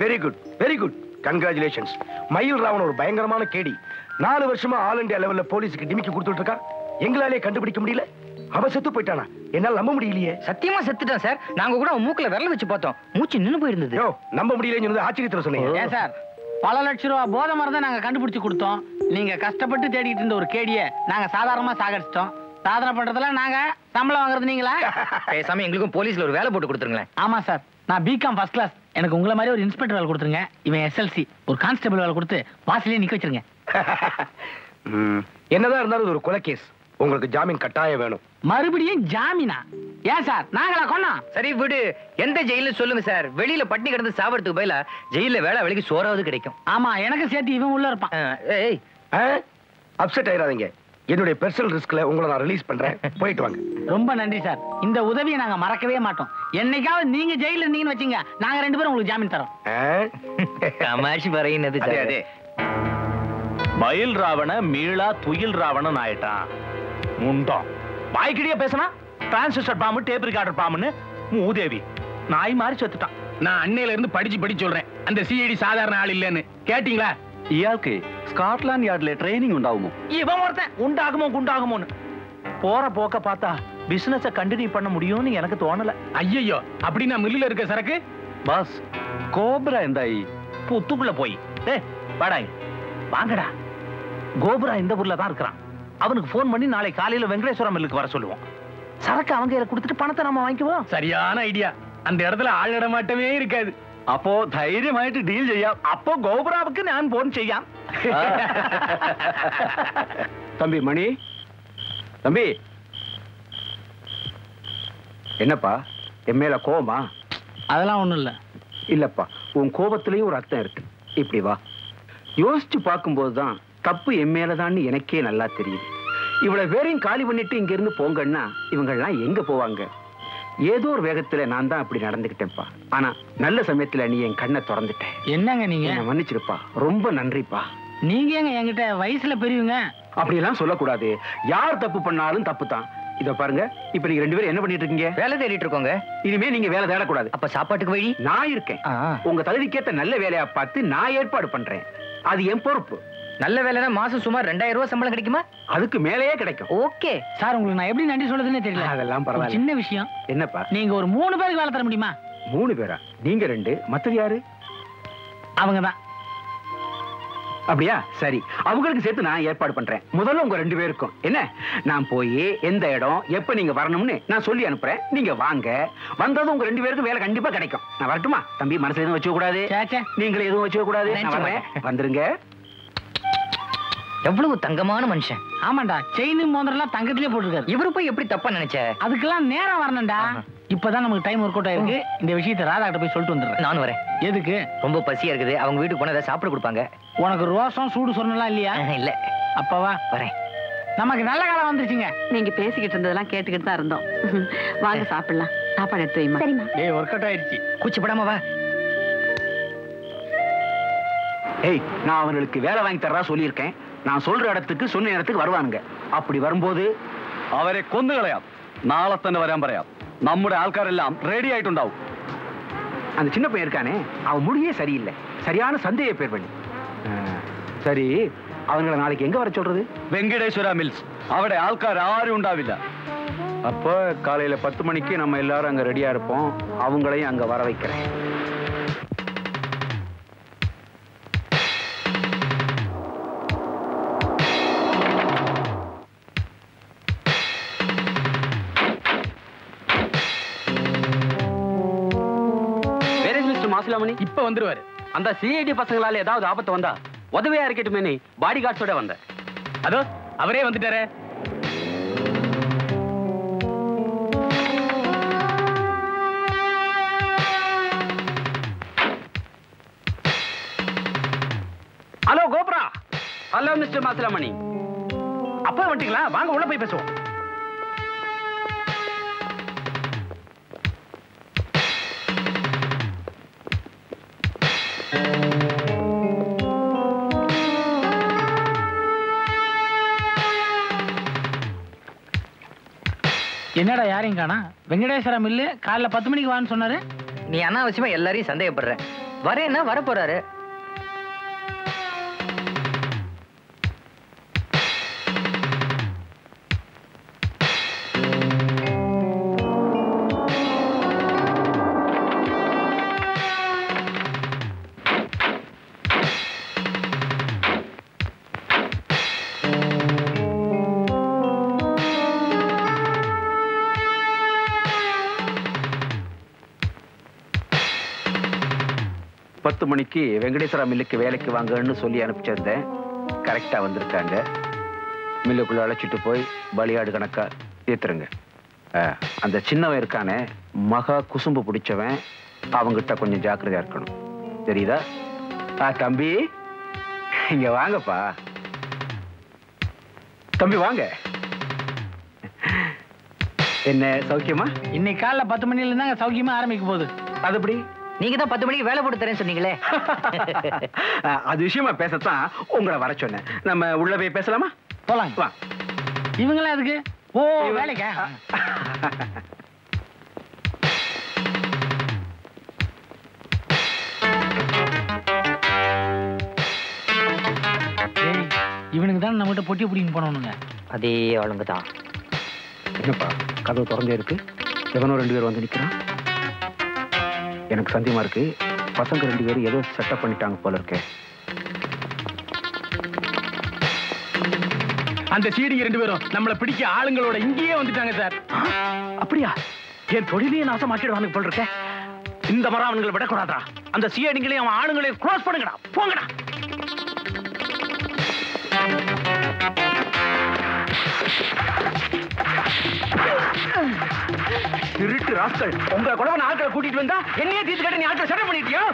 Very good very good, congratulations. மயில் ராவன் ஒரு பயங்கரமான கேடி. 4 வருஷமா ஆல் இந்தியா லெவல்ல போலீஸுக்கு டிமிக்கி கொடுத்துட்டு இருக்கா. எங்களாலே கண்டுபிடிக்க முடியல. அவ செத்து போயிட்டானா? என்னால நம்ப முடியலையே. சத்தியமா செத்துட்டான் சார். நாங்க கூட மூக்குல விரல வச்சு பார்த்தோம், மூச்சு நின்னு போயிருந்தது. நம்ப முடியலன்னு ஆச்சரியத்துல சொன்னீங்க. ஏன் சார், பல லட்சம் ரூபாய் போதை மருந்து நாங்க கண்டுபிடிச்சு கொடுத்தோம். நீங்க கஷ்டப்பட்டு தேடிட்டு இருந்த ஒரு கேடியை நாங்க சாதாரணமா சாகடிச்சிட்டோம். சாதனை பண்றதுல நாங்க சம்பளம் வாங்குறது நீங்களா? பேசாம எங்களுக்கும் போலீஸ்ல ஒரு வேலை போட்டு கொடுத்துருங்களேன். ஆமா சார், நான் பிகாம் ஃபர்ஸ்ட் கிளாஸ். எனக்கு உங்களை மாதிரி ஒரு இன்ஸ்பெக்டர் வேலை கொடுத்துருங்க. இவன் SLC, ஒரு கான்ஸ்டபிள் வேலை கொடுத்து வாசலே நிக்க வச்சிருங்க. என்னதான் இருந்தாலும் ஒரு கொலை கேஸ், உங்களுக்கு ஜாமீன் கட்டாயம் வேணும். மறுபடியும் ஜாமீனா? ஏன் சார், நாங்களா கொன்னோம்? சரி விடு, எந்த ஜெயில சொல்லுங்க சார். வெளியில பட்டினி கிடந்து சாவறதுக்கு பதிலா ஜெயில வேலை வேலைக்கு சோறாவது கிடைக்கும். ஆமா, எனக்கு சேர்த்து இவன் உள்ள இருப்பான். அப்செட் ஆயிராதீங்க. என்னுடைய பெர்சனல் ரிஸ்க்ல உங்களை நான் ரிலீஸ் பண்றேன். போயிட்டு வாங்க. ரொம்ப நன்றி சார். இந்த உதவியை நாங்க மறக்கவே மாட்டோம். என்னைக்காவது நீங்க ஜெயில இருந்தீங்கன்னு வச்சீங்க, நாங்க 2 பேரும் உங்களுக்கு ஜாமீன் தரோம். தமாஷி பறையினது. அதே மயில் ராவண மீளா துயில் ராவணன் ஆயிட்டான். முண்டம் வாய்க்கிடியே பேசினா டிரான்சிஸ்டர் பாம்பு, டேப் ரெக்கார்டர் பாம்புன்னு மூதேவி நாய் மாதிரி செத்துட்டான். நான் அன்னையில இருந்து படிச்சு சொல்றேன், அந்த சிஐடி சாதாரண ஆள் இல்லன்னு. கேட்டீங்களா? இயாளுக்கு ஸ்காட்லாந்து யார்ட்ல ட்ரைனிங் உண்டாகுமோ? இவன் ஒருத்தன் உண்டாகுமோ குண்டாகுமோன்னு போற போக்க பார்த்தா பிசினஸ கண்டினியூ பண்ண முடியும்னு எனக்கு தோணல. ஐயோ, அப்படின்னா மில்லுல இருக்க சரக்கு பாஸ் கோப்ரா எந்தாயி புத்துக்குள்ள போய் வாடாய் வாங்கடா. கோபுரா இந்த ஊர்ல தான் இருக்கிறான். அவனுக்கு போன் பண்ணி நாளை காலையில வெங்கடேஸ்வரம் மில்லுக்கு வர சொல்லுவோம். சரக்கு அவங்க கையில கொடுத்துட்டு பணத்தை நம்ம வாங்கிக்குவோம். சரியான ஐடியா. அந்த இடத்துல ஆள் இடமாட்டமே இருக்காது. அப்போ தைரியமாயிட்டு டீல் செய்யாம். அப்போ கோபுராவுக்கு நான் போன் செய்யாம். தம்பி மணி, தம்பி என்னப்பா என் மேல கோவமா? அதெல்லாம் ஒண்ணும் இல்ல. இல்லப்பா, உன் கோபத்திலயும் ஒரு அர்த்தம் இருக்கு. இப்படி வா. யோசிச்சு பார்க்கும்போதுதான் தப்பு என் மேலதான்னு எனக்கே நல்லா தெரியுது. இவ்வளவு பேரையும் காலி பண்ணிட்டு இங்க இருந்து போங்கன்னா இவங்கெல்லாம் எங்க போவாங்க? ஏதோ ஒரு வேகத்துல நான் தான் அப்படி நடந்துகிட்டேன்ப்பா. ஆனா நல்ல சமயத்துல நீ என் கண்ணை திறந்துட்டேன். என்னங்க நீங்க? மன்னிச்சிருப்பா, ரொம்ப நன்றிப்பா. நீங்க ஏங்க என்கிட்ட வயசுல பெரியவங்க? அப்படியெல்லாம் சொல்லக்கூடாது. யார் தப்பு பண்ணாலும் தப்பு தான். இத பாருங்க, இப்ப நீங்க 2 பேரும் என்ன பண்ணிட்டு இருக்கீங்க? வேலை தேடிட்டு இருக்கோங்க. இனிமே நீங்க வேலை தேடக்கூடாது. அப்ப சாப்பாட்டுக்கு வழி நான் இருக்கேன். உங்க தகுதிக்கேத்த நல்ல வேலையா பார்த்து நான் ஏற்பாடு பண்றேன். அது என் பொறுப்பு. நல்ல வேலைனா மாசம் சுமார் 2000 ரூபாய் சம்பளம் கிடைக்குமா? அதுக்கு மேலேயே கிடைக்கும். ஓகே சார், உங்களுக்கு நான் எப்படி நன்றி சொல்றதுன்னே தெரியல. அதெல்லாம் பரவாயில்ல. சின்ன விஷயம். என்னப்பா? நீங்க ஒரு 3 பேருக்கு வேலை தர முடியுமா? 3 பேரா? நீங்க 2, மத்தது யாரு? அவங்கதான். அப்படியா? சரி, அவங்களுக்கு சேர்த்து நான் ஏற்பாடு பண்றேன். முதல்ல உங்க 2 பேருக்கும். என்ன, நான் போய் எந்த இடம் எப்ப நீங்க வரணும்னு நான் சொல்லி அனுப்புறேன். நீங்க வாங்க. வந்ததும் உங்க 2 பேருக்கும் வேலை கண்டிப்பா கிடைக்கும். நான் வரட்டுமா? தம்பி மனசுல எதுவும் வச்சுக்க கூடாது. நீங்களே எதுவும் வச்சுக்க கூடாது. நான் வரேன். வந்துருங்க. எவ்வளவு தங்கமான மனுஷன். ஆமாண்டா, செயின் மோதிரம்லாம் தங்கத்திலே போட்டுருக்காரு. இவரு போய் எப்படி தப்பா நினைச்ச? அதுக்கெல்லாம் நேரம் வரணும்டா. இப்பதான் நமக்கு டைம் ஒர்க் அவுட் ஆயிருக்கு. இந்த விஷயத்தை ராதா கிட்ட போய் சொல்லிட்டு வந்துடுறேன். நான் வரேன். எதுக்கு? ரொம்ப பசியா இருக்குது. அவங்க வீட்டுக்கு போனா ஏதாவது சாப்பிட கொடுப்பாங்க. உனக்கு ரோசம் சூடு சொன்னலாம் இல்லையா? இல்ல. அப்பவா வரேன். நமக்கு நல்ல காலம் வந்துருச்சுங்க. நீங்க பேசிக்கிட்டு இருந்ததெல்லாம் கேட்டுக்கிட்டு தான் இருந்தோம். வாங்க சாப்பிடலாம். சாப்பாடு எடுத்து வைமா. சரிம்மா. டேய், ஒர்க் அவுட் ஆயிடுச்சு. கூச்சப்படாம வா. ஏய், நான் அவங்களுக்கு வேலை வாங்கி தர்றதா சொல்லியிருக்கேன். நான் சொல்ற இடத்துக்கு சொன்ன இடத்துக்கு வருவானுங்க. அப்படி வரும்போது അവരെ കൊന്നുകളയാം. നാളെ തന്നെ വരാൻ പറയാം. നമ്മുടെ ആൾക്കാരെല്ലാം റെഡി ആയിട്ടുണ്ടാവും. அந்த சின்ன பையன் இருக்கானே, அவன் முடியே சரியில்லை. சரியான சந்தேக பேர் பண்ணி. சரி, அவங்களை நாளைக்கு எங்க வர சொல்றது? വെങ്കടേശ്വര മിൽസ്. അവിടെ ആൾക്കാർ ആരും ഉണ്ടാവില്ല. அப்போ காலையில 10 மணிக்கு நம்ம எல்லாரும் அங்க ரெடியா இருப்போம். அவங்களையும் அங்க வர வைக்கிறேன். இப்ப வந்துருவாரு. அந்த சிஐடி பசங்களால ஏதாவது ஆபத்து வந்தா உதவியா இருக்கட்டுமே பாடி கார்ட்ஸோட வந்த. அதோ அவரே வந்துட்டாரே. Hello cobra. Hello mister Masilamani. அப்ப வந்துட்டீங்களா? வாங்க உள்ள போய் பேசுவோம். என்னடா யாரையும் காணா? வெங்கடேஸ்வர மில்லு காலைல 10 மணிக்கு வான்னு சொன்னாரு. நீ அனாவசியமா எல்லாரையும் சந்தேகப்படுற. வரேன்னா வர போறாரு. பத்து மணிக்கு வெங்கடேஸ்வரா மில்லுக்கு வேலைக்கு வாங்கன்னு சொல்லி அனுப்பிச்சிருந்தேன். கரெக்டா வந்திருக்காங்க. மில்லுக்குள்ள அழைச்சிட்டு போய் பலியாடு கணக்கா ஏத்துருங்க. அந்த சின்னவன் இருக்கானே, மகா குசும்பு பிடிச்சவன், அவங்கிட்ட கொஞ்சம் ஜாக்கிரதையா இருக்கணும். தெரியுதா? தம்பி இங்க வாங்கப்பா. தம்பி வாங்க. என்ன சௌக்கியமா? இன்னைக்கு காலைல 10 மணில இருந்தாங்க சௌக்கியமா ஆரம்பிக்க போகுது. அது எப்படி? நீங்க தான் 10 மணிக்கு வேலை போட்டு தரேன்னு சொன்னீங்களே. அது விஷயமா பேசத்தான் உங்களை வர சொன்னேன். நம்ம உள்ள போய் பேசலாமா? போலாம். வா. இவங்களாம் அதுக்கு வேலைக்கா? இவனுக்கு தான் நம்மகிட்ட பொட்டி பிடிங்க போனவனுங்க. அதே ஆளுங்க தான். என்னப்பா கதவு திறந்தே இருக்கு? எவனோ 2 பேர் வந்து நிக்கிறான். எனக்கு சந்தேகமா இருக்கு. பசங்க 2 பேரும் ஏதோ செட்டப் பண்ணிட்டாங்க போல இருக்கே. அந்த சீடிங்க 2 பேரும் நம்மளை பிடிக்க ஆளுங்களோட இங்கேயே வந்துட்டாங்க சார். அப்படியா? என் தொழிலையே நாசமாக்கிடுவானுங்க போல இருக்க. இந்த மரம் அவனுங்களை விடக்கூடாதா? அந்த சிஐடிங்களையும் அவன் ஆளுங்களையும் க்ளோஸ் பண்ணுங்கடா. போங்கடா. திருட்டு ராஸ்கல், உங்களை கூட ஆட்களை கூட்டிட்டு வந்தா என்னையே தீர்த்து கட்ட நீ ஆட்களை செட்டப் பண்ணிட்டியா?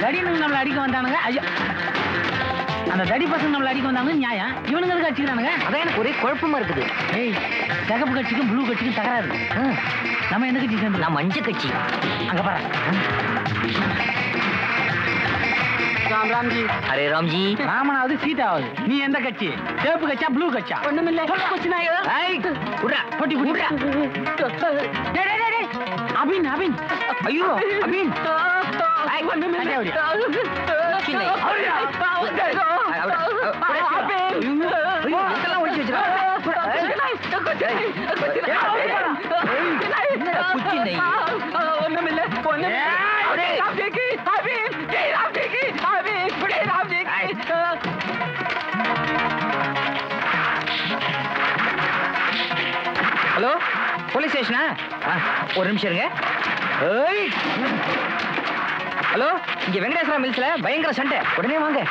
தடினுங்க நம்மள அடிக்க வந்தானுங்க. ஐயோ, அந்த தடி பசங்க நம்மள அடிக்க வந்தாங்க நியாயம். இவனுங்க எதுக்கு அடிச்சுக்கிறானுங்க? அதான் எனக்கு ஒரே குழப்பமா இருக்குது. ஏய், சிகப்பு கட்சிக்கும் ப்ளூ கட்சிக்கும் தகராறு. நம்ம எந்த கட்சி சேர்ந்து? நான் மஞ்சள் கட்சி. அங்க பாரு. ராம் ராம்ஜி. அரே ராம்ஜி. ராமனாவது சீதாவது. நீ எந்த கட்சி? சிவப்பு கட்சியா ப்ளூ கட்சியா? ஒண்ணுமில்ல. போட்டி போட்டி. அபின் அபின். ஐயோ அபின். Hello, police ஸ்டேஷனா? ஒரு நிமிஷம் இருங்க. ஹலோ, இங்க வெங்கடேஸ்வரா மில்ஸ்ல பயங்கர சண்டை, உடனே வாங்க.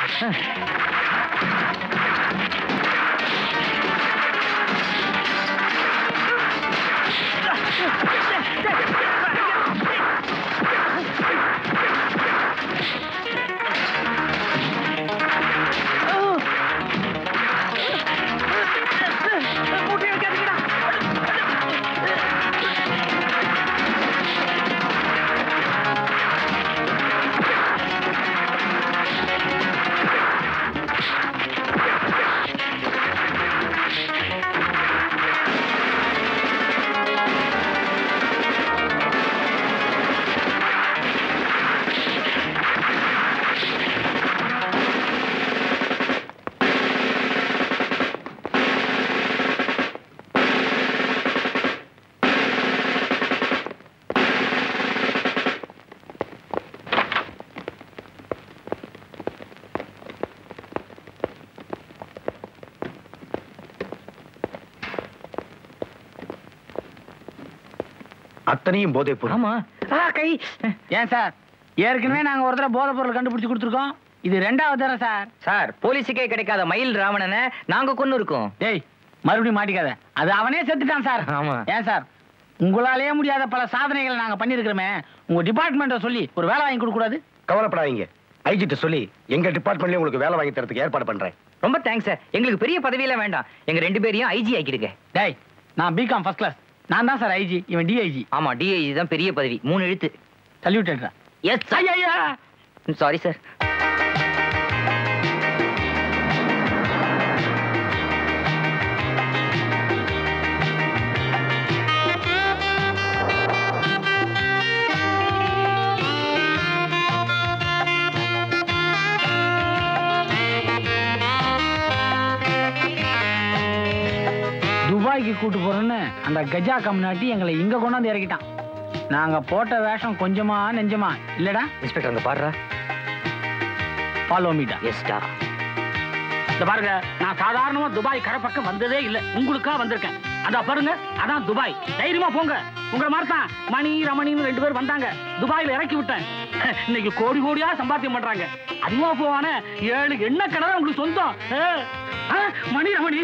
அத்தனையும் போதை பொருள். ஆமா. கை. ஏன் சார், ஏற்கனவே நாங்க ஒரு தடவை போதை பொருள் கண்டுபிடிச்சு கொடுத்துருக்கோம். இது 2வது தடவை சார். சார், போலீஸுக்கே கிடைக்காத மயில் ராவணனை நாங்க கொன்னு இருக்கோம். டேய், மறுபடியும் மாட்டிக்காத. அது அவனே செத்துட்டான் சார். ஆமா. ஏன் சார், உங்களாலேயே முடியாத பல சாதனைகள் நாங்க பண்ணிருக்கிறோமே, உங்க டிபார்ட்மெண்ட்டை சொல்லி ஒரு வேலை வாங்கி கொடுக்க கூடாது? கவலைப்படாதீங்க, ஐஜிட்ட சொல்லி எங்க டிபார்ட்மெண்ட்லயே உங்களுக்கு வேலை வாங்கி தரதுக்கு ஏற்பாடு பண்றேன். ரொம்ப தேங்க்ஸ் சார். எங்களுக்கு பெரிய பதவியெல்லாம் வேண்டாம். எங்க 2 பேரையும் ஐஜி ஆக்கிடுங்க. டேய், நான் பிகாம் ஃபர்ஸ்ட் கிளாஸ். நான் தான் சார் ஐஜி, இவன் டிஐஜி. ஆமா, டிஐஜி தான் பெரிய பதவி. 3 எழுத்து. சல்யூட். Yes sorry sir. துபாய்க்கு கூட்டு போறோன்னு அந்த கஜா கம்னாட்டி எங்களை இங்க கொண்டாந்து இறக்கிட்டான். நாங்க போட்ட வேஷம் கொஞ்சமா நெஞ்சமா இல்லடா. இன்ஸ்பெக்டர் அங்க பாருடா. ஃபாலோ மீடா. எஸ்டா. இந்த பாருங்க, நான் சாதாரணமா துபாய் கரை பக்கம் வந்ததே இல்ல, உங்களுக்கா வந்திருக்கேன். அதான் பாருங்க, அதான் துபாய். தைரியமா போங்க. உங்களை மாதிரி தான் மணி ரமணின்னு 2 பேர் வந்தாங்க, துபாயில இறக்கி விட்டேன். இன்னைக்கு கோடி கோடியா சம்பாத்தியம் பண்றாங்க. அதிகமா போவான 7 எண்ணெய் கடை உங்களுக்கு சொந்தம். மணி ரமணி